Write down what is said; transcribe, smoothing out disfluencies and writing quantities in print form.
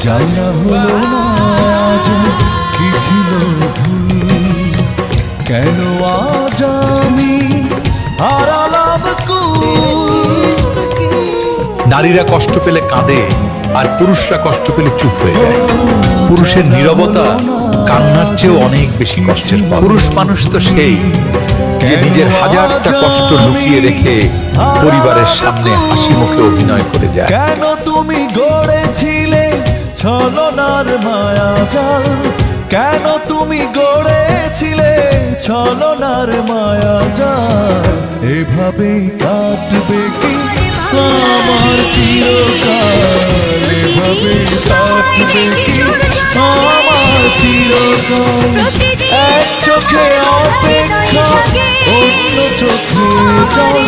জানা হলো না আজ কি ছিল ভুল, কেন আজ আমি হারালাম কুল। নারীরা কষ্ট পেলে কাঁদে আর পুরুষরা কষ্ট পেলে চুপ হয়ে যায়। পুরুষের নীরবতা কান্নার চেয়েও অনেক বেশি কষ্টের। পুরুষ মানুষ তো সেই যে নিজের হাজারটা কষ্ট লুকিয়ে রেখে পরিবারের সামনে হাসি মুখে অভিনয় করে যায়। কেন তুমি গড়েছিলে ছলনার মায়া জাল, কেন তুমি গড়েছিলে ছলনার মায়া জাল, এভাবেই কাটবে কি আমার চিরকাল, এভাবেই কাটবে কি আমার চিরকাল। এক চোখে অপেক্ষা অন্য চোখে জল,